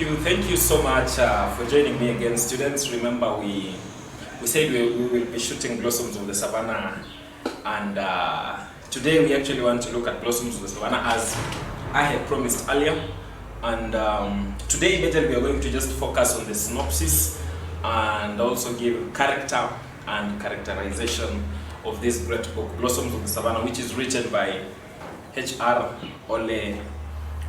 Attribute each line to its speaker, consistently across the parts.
Speaker 1: Thank you so much for joining me again, students. Remember, we said we will be shooting Blossoms of the Savannah, and today we actually want to look at Blossoms of the Savannah as I had promised earlier. And today, majorly, we are going to just focus on the synopsis and also give character and characterization of this great book, Blossoms of the Savannah, which is written by H.R. Ole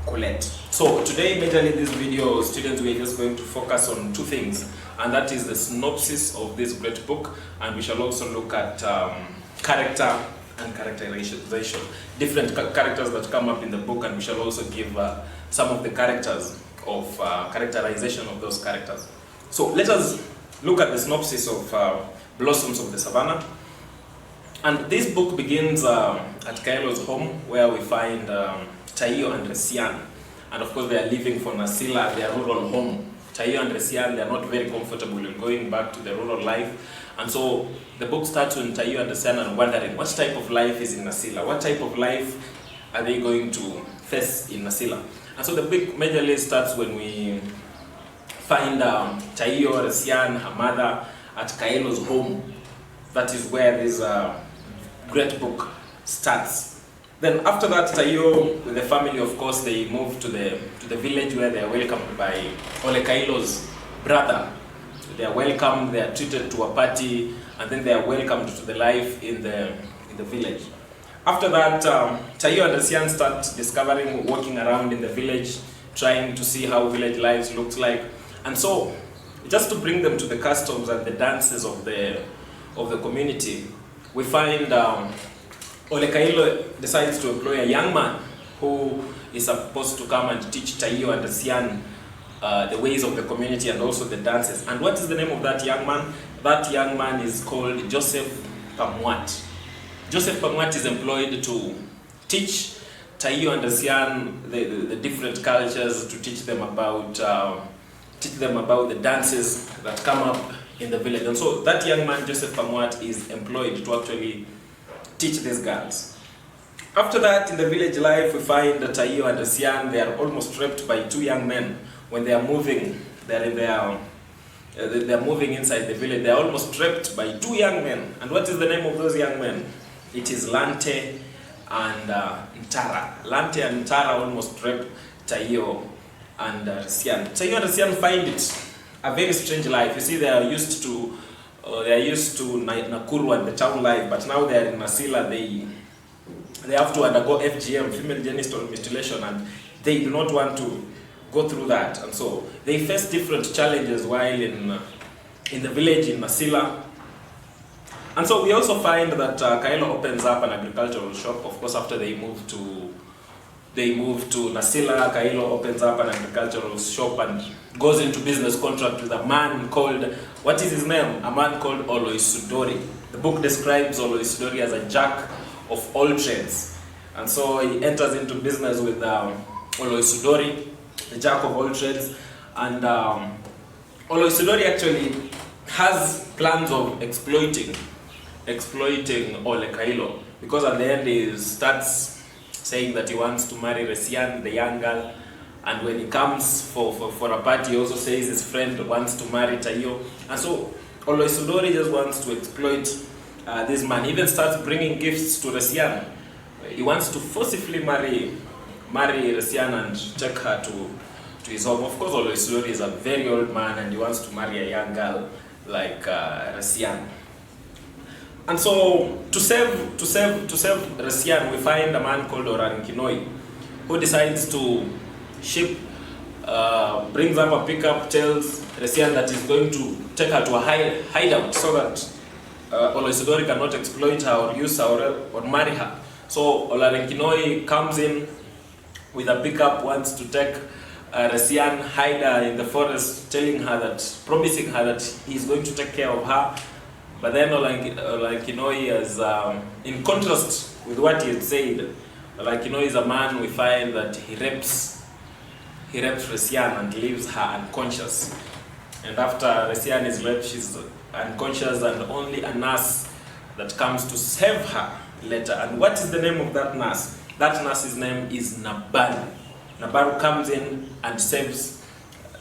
Speaker 1: Kulet. So today, majorly this video, students, we are just going to focus on two things, and that is the synopsis of this great book, and we shall also look at character and characterization, different characters that come up in the book, and we shall also give some of the characters of characterization of those characters. So let us look at the synopsis of Blossoms of the Savannah. And this book begins at Kaelo's home, where we find Taio and Resian. And of course they are leaving for Nasila, their rural home. Taio and Resian, they are not very comfortable in going back to the rural life. And so the book starts when Taio and Resian are wondering what type of life is in Nasila? What type of life are they going to face in Nasila? And so the big majorly starts when we find Taio, Resian, her mother, at Kaelo's home. That is where this great book starts. Then after that, Taio with the family, of course, they move to the village where they are welcomed by Ole Kaelo's brother. They are welcomed, they are treated to a party, and then they are welcomed to the life in the village. After that, Taio and Resian start discovering, walking around in the village, trying to see how village lives looks like. And so, just to bring them to the customs and the dances of the community, we find Ole Kaelo decides to employ a young man who is supposed to come and teach Taio and Resian the ways of the community and also the dances. And what is the name of that young man? That young man is called Joseph Pamwat. Joseph Pamwat is employed to teach Taio and Resian the different cultures, to teach them about the dances that come up in the village. And so that young man, Joseph Pamwat, is employed to actually teach these girls. After that, in the village life, we find that Taio and Resian, they are almost trapped by two young men when they are moving. They are moving inside the village. They are almost trapped by two young men. And what is the name of those young men? It is Lante and Ntara. Lante and Ntara almost trap Taio and Resian. Taio and Resian find it a very strange life. You see, they are used to Nakuru and the town life, but now they are in Nasila. They have to undergo FGM, female genital mutilation, and they do not want to go through that. And so they face different challenges while in the village in Nasila. And so we also find that Kaelo opens up an agricultural shop. Of course, after they move to Nasila, Kaelo opens up an agricultural shop and goes into business contract with a man called, what is his name? A man called Oloisudori. The book describes Oloisudori as a jack of all trades. And so he enters into business with Oloisudori, the jack of all trades. And Oloisudori actually has plans of exploiting Ole Kaelo, because at the end he starts saying that he wants to marry Resian, the young girl, and when he comes for a party, he also says his friend wants to marry Taio. And so Oloisudori just wants to exploit this man. He even starts bringing gifts to Resian. He wants to forcibly marry Resian and take her to his home. Of course, Oloisudori is a very old man and he wants to marry a young girl like Resian. And so to save Resian, we find a man called Orankinoi, who decides to brings up a pickup, tells Resian that he's going to take her to a hideout so that Oloisudori cannot exploit her or use her or marry her. So Orankinoi comes in with a pickup, wants to take Resian, hide her in the forest, promising her that he's going to take care of her. But then Orankinoi is, in contrast with what he had said, Orankinoi is a man we find that he rapes Resian and leaves her unconscious. And after Resian is raped, she's unconscious, and only a nurse that comes to save her later. And what is the name of that nurse? That nurse's name is Nabaru. Nabaru comes in and saves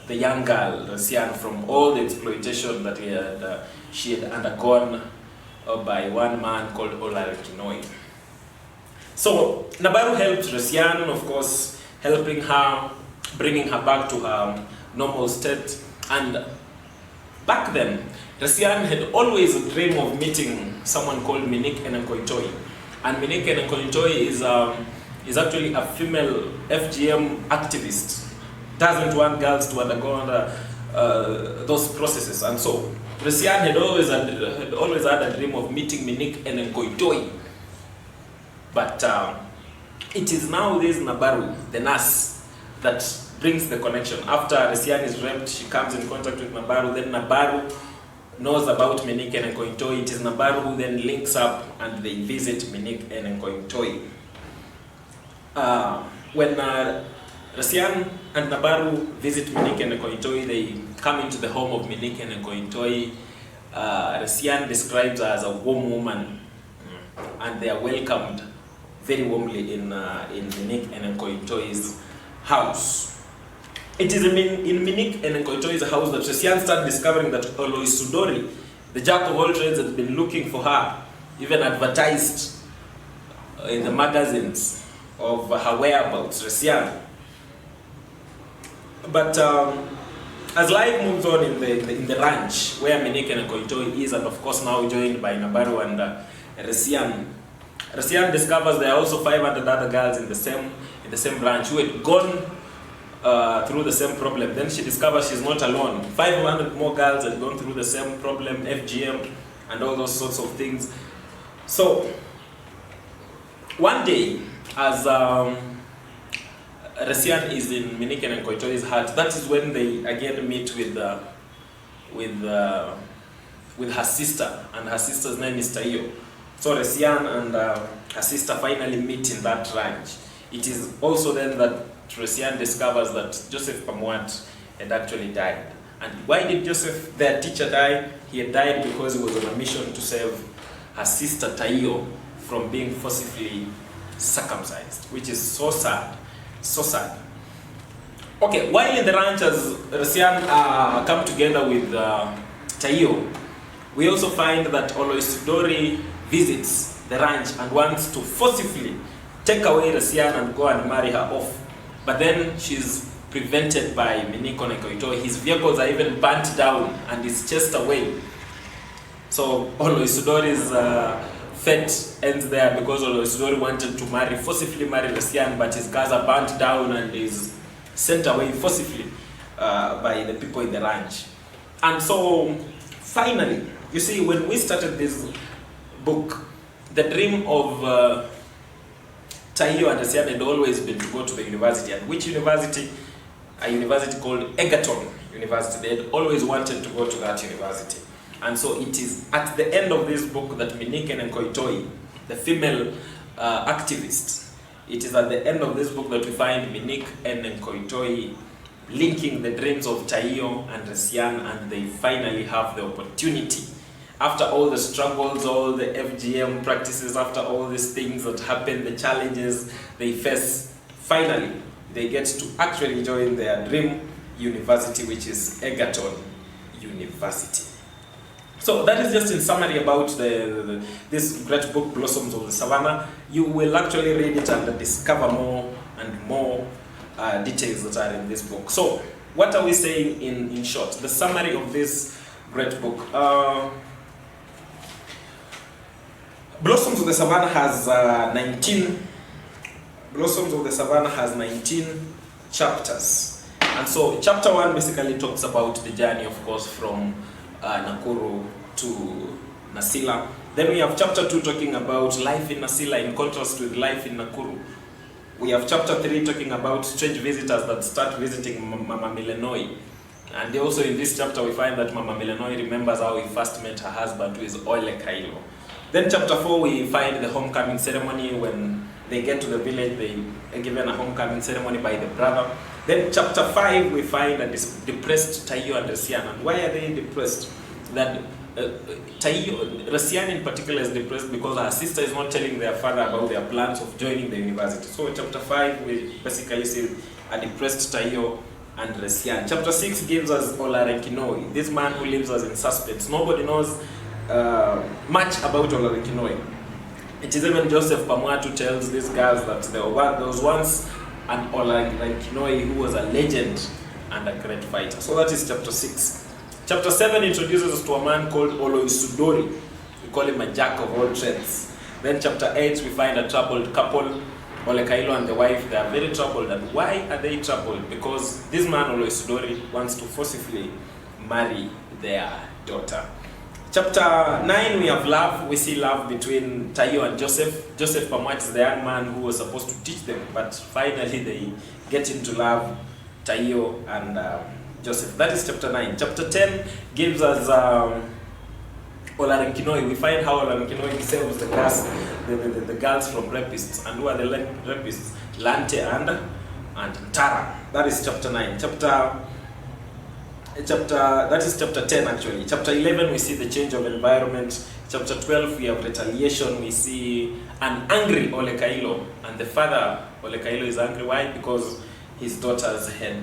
Speaker 1: the young girl, Resian, from all the exploitation that she had undergone by one man called Olarkinoi. So Nabaru helped Resian, of course, helping her, bringing her back to her normal state. And back then, Resian had always a dream of meeting someone called Minik Enenkoitoi. And Minik Enenkoitoi is actually a female FGM activist. Doesn't want girls to undergo those processes. And so Resian had always had a dream of meeting Minik Enenkoitoi. But it is now this Nabaru, the nurse, that brings the connection. After Resian is raped, she comes in contact with Nabaru. Then Nabaru knows about Minik Enenkoitoi. It is Nabaru who then links up and they visit Minik Enenkoitoi. When Resian and Nabaru visit Minik Enenkoitoi, they come into the home of Minik Enenkoitoi. Resian describes her as a warm woman, and they are welcomed very warmly in Minik Enenkoitoi's house. It is in Minik Enenkoitoi's house that Resian started discovering that Olois Sudori, the jack of all trades, had been looking for her, even advertised in the magazines of her whereabouts, Resian. But as life moves on in the ranch where Minik Enenkoitoi is, and of course now joined by Nabaru and Resian, Resian discovers there are also 500 other girls in the same ranch who had gone through the same problem. Then she discovers she's not alone. 500 more girls had gone through the same problem, FGM, and all those sorts of things. So one day, as Resian is in Minik Enenkoitoi's hut, that is when they again meet with her sister, and her sister's name is Taio. So Resian and her sister finally meet in that ranch. It is also then that Resian discovers that Joseph Pamwat had actually died. And why did Joseph, their teacher, die? He had died because he was on a mission to save her sister Taio from being forcibly circumcised, which is so sad, so sad. Okay, while in the ranch, as Resian come together with Taio, we also find that Oloisidori visits the ranch and wants to forcibly take away Resian and go and marry her off. But then she's prevented by Minik Enenkoitoi. His vehicles are even burnt down and is chased away. So Oloisidori's fate ends there because Oloisidori wanted to forcibly marry Resian, but his cars are burnt down and is sent away forcibly by the people in the ranch. And so finally, you see, when we started this book, the dream of Taio and Resian had always been to go to the university. And which university? A university called Egerton University. They had always wanted to go to that university. And so it is at the end of this book that Minik Enenkoitoi, the female activist, it is at the end of this book that we find Minik Enenkoitoi linking the dreams of Taio and Resian, and they finally have the opportunity. After all the struggles, all the FGM practices, after all these things that happen, the challenges they face, finally they get to actually join their dream university, which is Egerton University. So that is just in summary about this great book, Blossoms of the Savannah. You will actually read it and discover more and more details that are in this book. So what are we saying in short? The summary of this great book. Blossoms of the Savannah has 19 chapters. And so chapter 1 basically talks about the journey, of course, from Nakuru to Nasila. Then we have chapter 2 talking about life in Nasila in contrast with life in Nakuru. We have chapter 3 talking about strange visitors that start visiting Mama Milenoi. And also in this chapter we find that Mama Milenoi remembers how he first met her husband, who is Ole Kailo. Then chapter 4 we find the homecoming ceremony. When they get to the village, they are given a homecoming ceremony by the brother. Then chapter 5 we find a depressed Taio and Resian. And why are they depressed? That Resian in particular is depressed because her sister is not telling their father about their plans of joining the university. So chapter 5 we basically see a depressed Taio and Resian. Chapter 6 gives us Olarenkinoi, this man who leaves us in suspense. Nobody knows much about Olarenkinoi. It is even Joseph Pamwat who tells these guys that there was once an Olarenkinoi who was a legend and a great fighter. So that is chapter 6. Chapter 7 introduces us to a man called Oloisudori. We call him a jack of all trades. Then chapter 8 we find a troubled couple, Olekailo and the wife. They are very troubled. And why are they troubled? Because this man Oloisudori wants to forcibly marry their daughter. Chapter 9 we have love. We see love between Tayo and Joseph. Joseph Pamwat is the young man who was supposed to teach them, but finally they get into love, Tayo and Joseph. That is chapter 9. Chapter 10 gives us Olarenkinoi. We find how Olarenkinoi saves the girls from rapists. And who are the rapists? Lante and Tara. That is chapter 9. That is chapter 10 actually. Chapter 11 we see the change of environment. Chapter 12 we have retaliation. We see an angry Olekailo, and the father Olekailo is angry. Why? Because his daughters had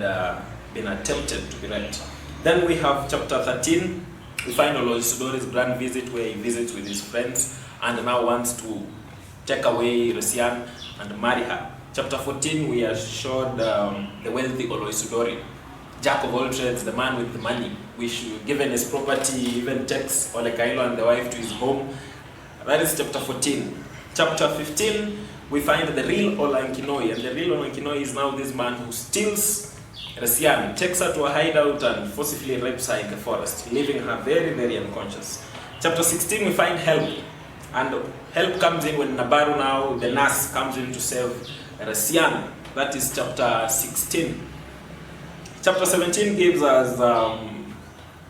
Speaker 1: been attempted to be raped. Then we have chapter 13. We find Oloisudori's grand visit, where he visits with his friends and now wants to take away Resian and marry her. Chapter 14 we are showed the wealthy Oloisudori, jack of all trades, the man with the money, which given his property even takes Olekailo and the wife to his home. That is chapter 14. Chapter 15 we find the real Olarenkinoi, and the real Olarenkinoi is now this man who steals Resian, takes her to a hideout and forcibly rapes her in the forest, leaving her very, very unconscious. Chapter 16 we find help, and help comes in when Nabaru, now the nurse, comes in to save Resian. That is chapter 16. Chapter 17 gives us,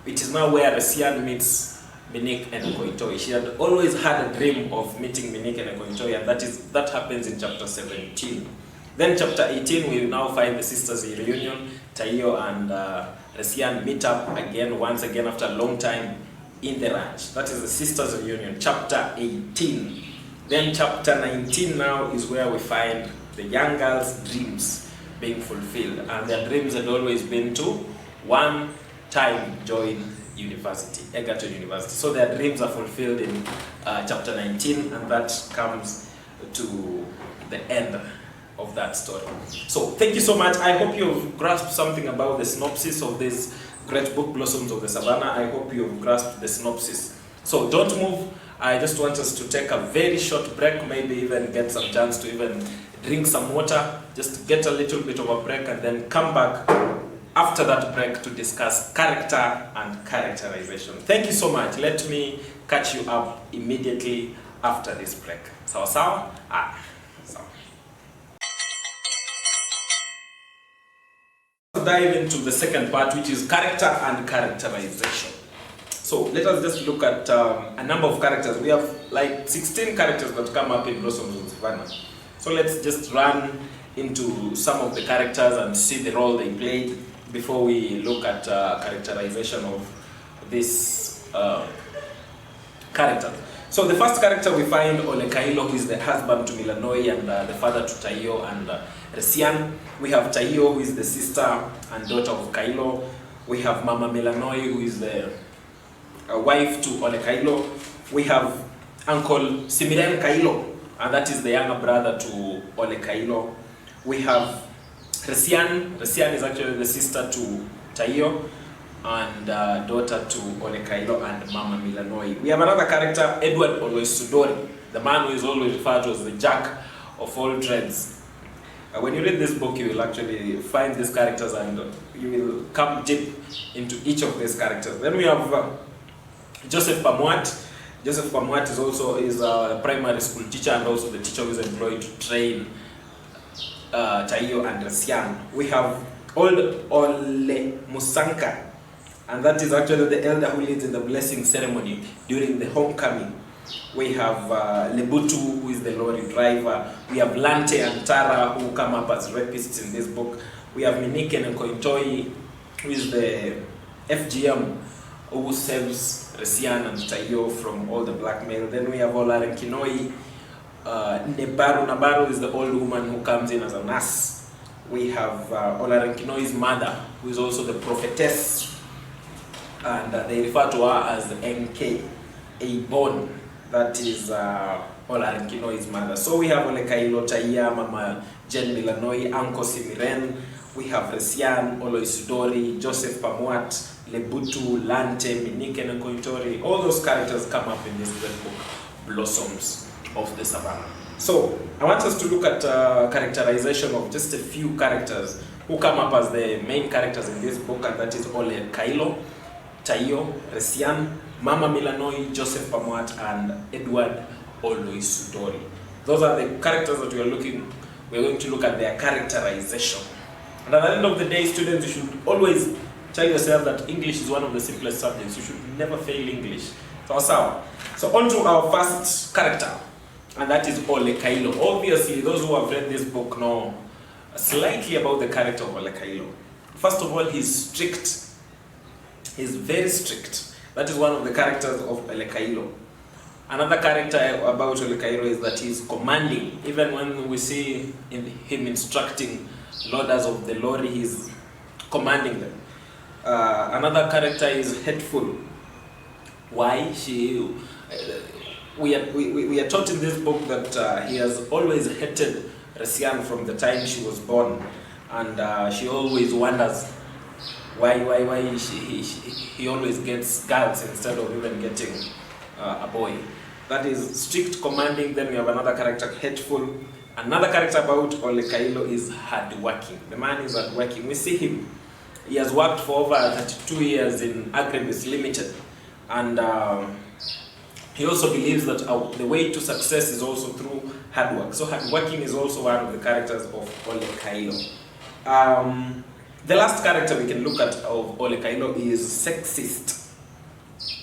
Speaker 1: it is now where Resian meets Minik and Koitoi. She had always had a dream of meeting Minik and Koitoi, and that happens in chapter 17. Then chapter 18 we now find the sisters in reunion. Tayo and Resian meet up once again after a long time in the ranch. That is the sisters reunion, chapter 18. Then chapter 19 now is where we find the young girls' dreams being fulfilled, and their dreams had always been to one time join university, Egerton University. So their dreams are fulfilled in chapter 19, and that comes to the end of that story. So thank you so much. I hope you've grasped something about the synopsis of this great book, Blossoms of the Savannah. I hope you've grasped the synopsis. So don't move. I just want us to take a very short break, maybe even get some chance to even drink some water, just get a little bit of a break, and then come back after that break to discuss character and characterization. Thank you so much. Let me catch you up immediately after this break. Sawa sawa? Sawa. Dive into the second part, which is character and characterization. So let us just look at a number of characters. We have like 16 characters that come up in Blossoms of Savannah. So let's just run into some of the characters and see the role they played before we look at characterization of this character. So the first character we find Olekailo, who is the husband to Milanoi and the father to Tayo and Resian. We have Tayo, who is the sister and daughter of Kailo. We have Mama Milanoi, who is the wife to Olekailo. We have Uncle Simiren Kailo, and that is the younger brother to Olekailo. We have Resian. Resian is actually the sister to Tayo and daughter to Olekailo and Mama Milanoi. We have another character, Edward Oloisudori, the man who is always referred to as the jack of all trades. When you read this book, you will actually find these characters and you will come deep into each of these characters. Then we have Joseph Pamwat. Joseph Pamwat is also a primary school teacher and also the teacher who is employed to train Tayo and Resian. We have Old Ole Musanka, and that is actually the elder who leads in the blessing ceremony during the homecoming. We have Lebutu, who is the lorry driver. We have Lante and Tara, who come up as rapists in this book. We have Miniken and Kointoi, who is the FGM, who saves Resian and Tayo from all the blackmail. Then we have Olarenkinoi. Nabaru is the old woman who comes in as a nurse. We have Olarinkinoi's mother, who is also the prophetess, and they refer to her as NK, Abon. That is Olarinkinoi's mother. So we have Olekailo, Taia, Mama Jen Milanoi, Uncle Simiren. We have Resian, Oloisudori, Joseph Pamuat, Lebutu, Lante, Minike Nkoitori. All those characters come up in this great book, Blossoms of the Savannah. So I want us to look at characterization of just a few characters who come up as the main characters in this book, and that is Olekailo, Taio, Resian, Mama Milanoi, Joseph Pamuat, and Edward Oloisudori. Those are the characters that we're going to look at their characterization. And at the end of the day, students, you should always tell yourself that English is one of the simplest subjects. You should never fail English. So on to our first character, and that is Olekailo. Obviously, those who have read this book know slightly about the character of Olekailo. First of all, he's strict. He's very strict. That is one of the characters of Olekailo. Another character about Olekailo is that he's commanding. Even when we see him instructing loaders of the lorry, he's commanding them. Another character is hateful. Why? We are taught in this book that he has always hated Resian from the time she was born, and she always wonders why he always gets girls instead of even getting a boy. That is strict commanding. Then we have another character, hateful. Another character about Olekailo is hardworking. The man is hardworking. We see him. He has worked for over 32 years in Agribusiness Limited, and he also believes that the way to success is also through hard work. So hardworking is also one of the characters of Olekailo. The last character we can look at of Olekailo is sexist.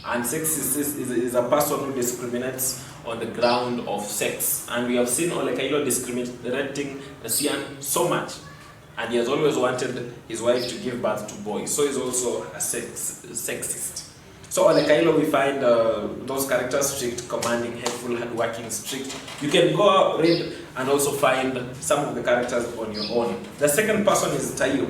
Speaker 1: And sexist is a person who discriminates on the ground of sex. And we have seen Olekailo discriminating Resian so much. And he has always wanted his wife to give birth to boys. So he's also a sexist. So Olekailo, we find those characters: strict, commanding, hateful, hardworking, strict. You can go read and also find some of the characters on your own. The second person is Taio.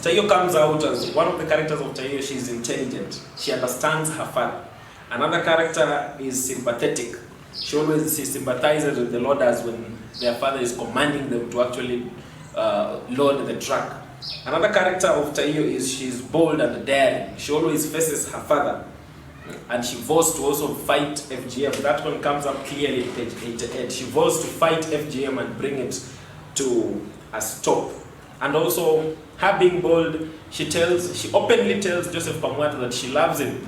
Speaker 1: Taio comes out as one of the characters of Taio. She's intelligent. She understands her father. Another character is sympathetic. She sympathizes with the loaders when their father is commanding them to actually load the truck. Another character of Taio is she's bold and daring. She always faces her father, and she vows to also fight FGM. That one comes up clearly in page 88. She vows to fight FGM and bring it to a stop. And also, her being bold, she openly tells Joseph Pamuat that she loves him.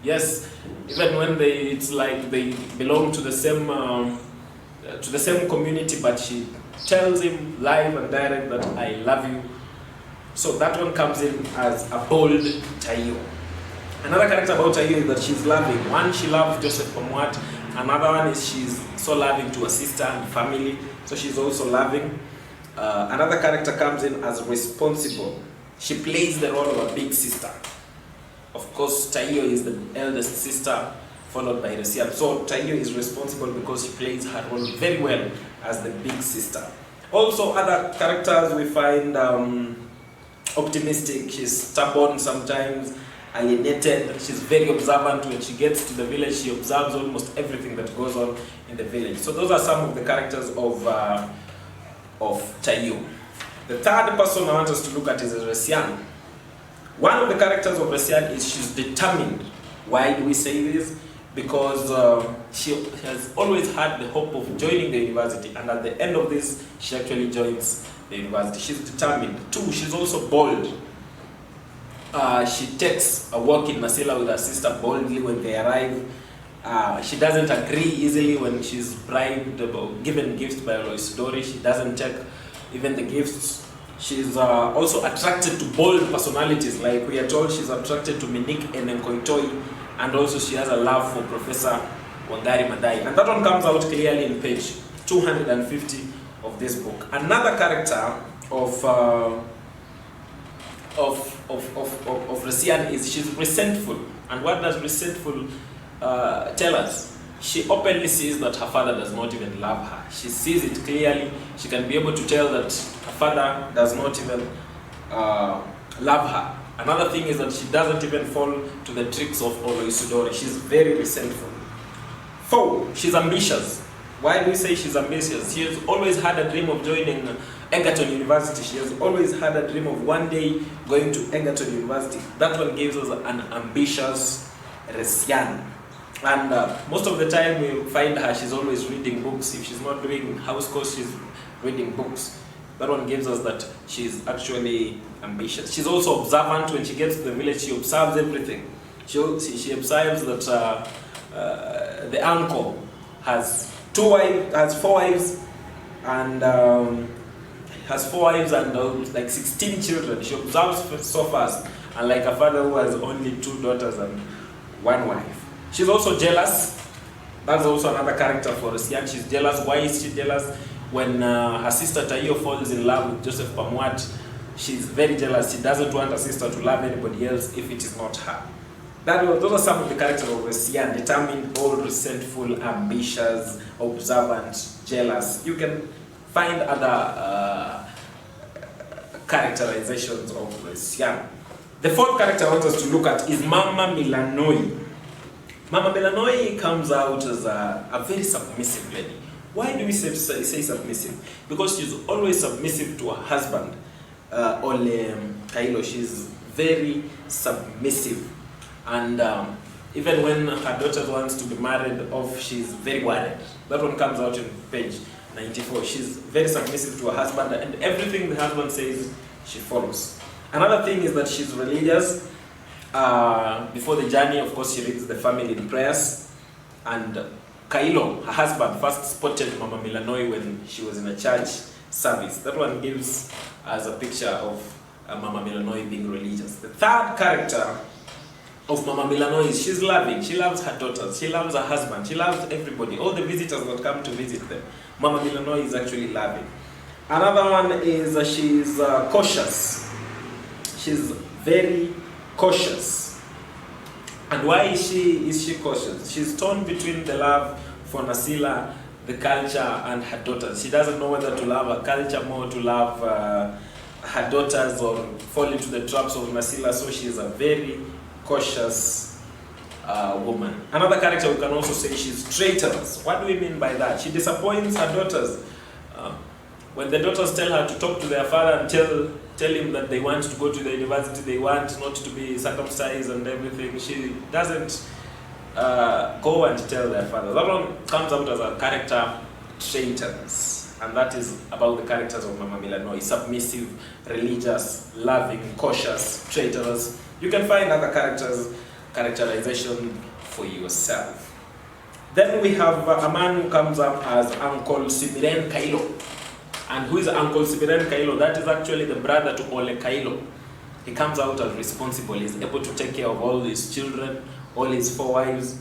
Speaker 1: Yes, even when it's like they belong to the same community, but she tells him live and direct that I love you. So that one comes in as a bold Taio. Another character about Taio is that she's loving. One, she loves Joseph Pamuat. Another one is she's so loving to her sister and family, so she's also loving. Another character comes in as responsible. She plays the role of a big sister. Of course, Taio is the eldest sister, followed by Resian. So Taio is responsible because she plays her role very well as the big sister. Also, other characters we find optimistic. She's stubborn sometimes, alienated. She's very observant. When she gets to the village, she observes almost everything that goes on in the village. So those are some of the characters of Taio. The third person I want us to look at is Resian. One of the characters of Resian is she's determined. Why do we say this? Because she has always had the hope of joining the university, and at the end of this, she actually joins the university. She's determined. Two, she's also bold. She takes a walk in Masela with her sister boldly when they arrive. She doesn't agree easily when she's bribed or given gifts by Oloisudori. She doesn't take even the gifts. She's also attracted to bold personalities. Like we are told, she's attracted to Minik Enenkoitoi, and also she has a love for Professor Wangari Maathai. And that one comes out clearly in page 250 of this book. Another character of Resian is she's resentful. And what does resentful tell us? she openly sees that her father does not even love her. She sees it clearly. She can be able to tell that her father does not even love her. Another thing is that she doesn't even fall to the tricks of Oloisudori. She's very resentful. 4, she's ambitious. Why do we say she's ambitious? She has always had a dream of joining Egerton University. She has always had a dream of one day going to Egerton University. That one gives us an ambitious Resian. And most of the time we find her, she's always reading books. If she's not doing house course, she's reading books. That one gives us that she's actually ambitious. She's also observant. When she gets to the village, she observes everything. She observes that the uncle has 4 wives and like 16 children. She observes so fast, and like a father who has only 2 daughters and 1 wife. She's also jealous. That's also another character for Resian. She's jealous. Why is she jealous? When her sister Tayo falls in love with Joseph Pamwat, she's very jealous. She doesn't want her sister to love anybody else if it is not her. Those are some of the characters of Resian: determined, bold, resentful, ambitious, observant, jealous. You can find other characterizations of Resian. The 4th character I want us to look at is Mama Milanoi. Mama Milanoi comes out as a very submissive lady. Why do we say submissive? Because she's always submissive to her husband, Ole Kailo. She's very submissive. And even when her daughter wants to be married off, she's very worried. That one comes out in page 94. She's very submissive to her husband, and everything the husband says, she follows. Another thing is that she's religious. Before the journey, of course, she reads the family in prayers. And Kailo, her husband, first spotted Mama Milanoi when she was in a church service. That one gives us a picture of Mama Milanoi being religious. The 3rd character of Mama Milanoi is she's loving. She loves her daughters. She loves her husband. She loves everybody. All the visitors that come to visit them. Mama Milanoi is actually loving. Another one is she's cautious. She's very cautious. And why is she cautious? She's torn between the love for Nasila, the culture, and her daughters. She doesn't know whether to love her culture more, to love her daughters, or fall into the traps of Nasila. So she's a very cautious woman. Another character we can also say she's traitorous. What do we mean by that? She disappoints her daughters. When the daughters tell her to talk to their father and tell him that they want to go to the university, they want not to be circumcised and everything, she doesn't go and tell their father. That one comes out as a character traitorous. And that is about the characters of Mama Milanoi: submissive, religious, loving, cautious, traitorous. You can find other characterization for yourself. Then we have a man who comes up as Uncle Simiren Kailo. And who is Uncle Simiren Kailo? That is actually the brother to Ole Kailo. He comes out as responsible. He's able to take care of all his children, all his 4 wives.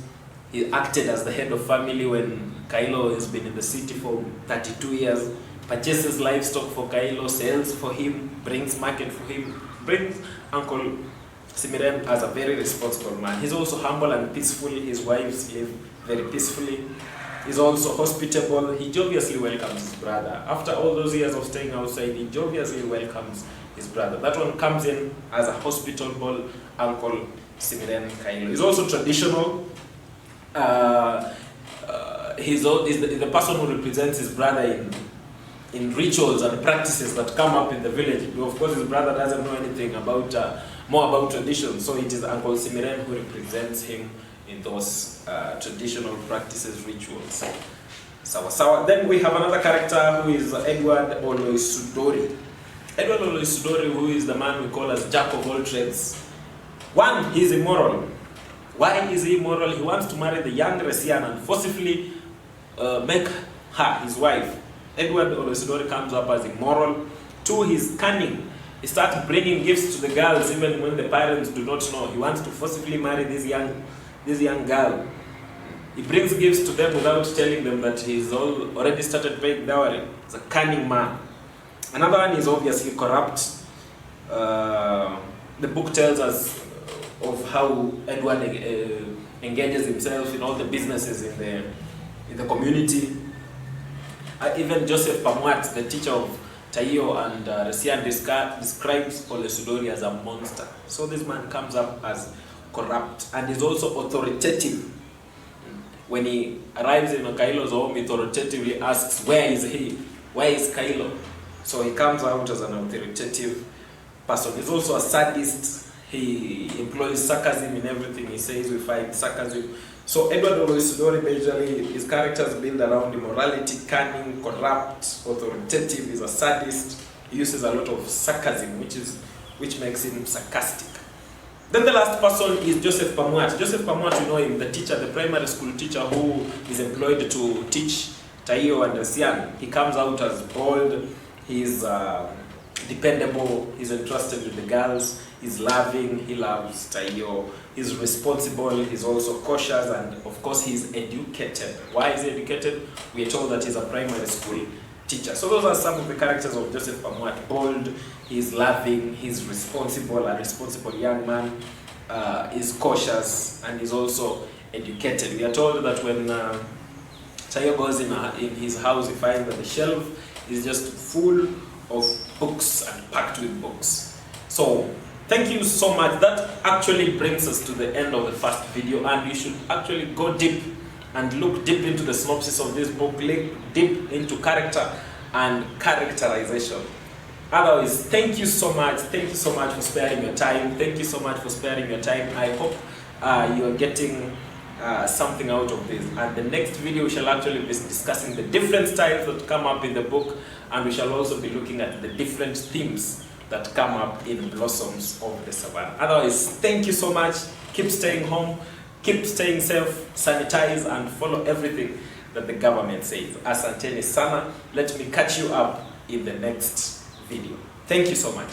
Speaker 1: He acted as the head of family when Kailo has been in the city for 32 years, purchases livestock for Kailo, sells for him, brings market for him, brings Uncle Simiren as a very responsible man. He's also humble and peaceful. His wives live very peacefully. He's also hospitable. He jovially welcomes his brother. After all those years of staying outside, he jovially welcomes his brother. That one comes in as a hospitable Uncle Simiren Kailo. He's also traditional. He's the person who represents his brother in rituals and practices that come up in the village. Of course, his brother doesn't know anything about more about tradition, so it is Uncle Simiren who represents him in those traditional practices, rituals. Sawa. Then we have another character who is Edward Oloisudori. Edward Oloisudori, who is the man we call as Jack of all trades. One, he's immoral. Why is he immoral? He wants to marry the young Resian and forcibly make her his wife. Edward Oloisudori comes up as immoral. 2, he's cunning. He starts bringing gifts to the girls even when the parents do not know. He wants to forcibly marry this young girl. He brings gifts to them without telling them that he's already started paying dowry. He's a cunning man. Another one is obviously corrupt. The book tells us of how Edward engages himself in all the businesses in the community. Even Joseph Pamwat, the teacher of Taio and Resian, describes Ole Sudori as a monster. So this man comes up as corrupt and is also authoritative. When he arrives in Kailo's home, he authoritatively asks, where is he? Where is Kailo? So he comes out as an authoritative person. He's also a sadist. He employs sarcasm in everything he says. We find sarcasm. So Edward Ole Sudori, basically, his characters build around immorality, cunning, corrupt, authoritative. He's a sadist. He uses a lot of sarcasm, which makes him sarcastic. Then the last person is Joseph Pamwat. Joseph Pamwat, you know him, the teacher, the primary school teacher who is employed to teach Taio and Resian. He comes out as bold, he's dependable, he's entrusted with the girls, he's loving, he loves Taio, he's responsible, he's also cautious, and of course he's educated. Why is he educated? We are told that he's a primary school teacher. So those are some of the characters of Joseph Pamwat. Bold, he's loving, he's responsible, a responsible young man, is cautious, and he's also educated. We are told that when Taio goes in his house, he finds that the shelf is just full of books and packed with books. So thank you so much. That actually brings us to the end of the first video, and you should actually go deep and look deep into the synopsis of this book, look deep into character and characterization. Otherwise, thank you so much. Thank you so much for sparing your time. Thank you so much for sparing your time. I hope you are getting something out of this. And the next video, we shall actually be discussing the different styles that come up in the book, and we shall also be looking at the different themes that come up in Blossoms of the Savannah. Otherwise, thank you so much. Keep staying home. Keep staying safe, sanitize, and follow everything that the government says. Asanteni sana. Let me catch you up in the next video. Thank you so much.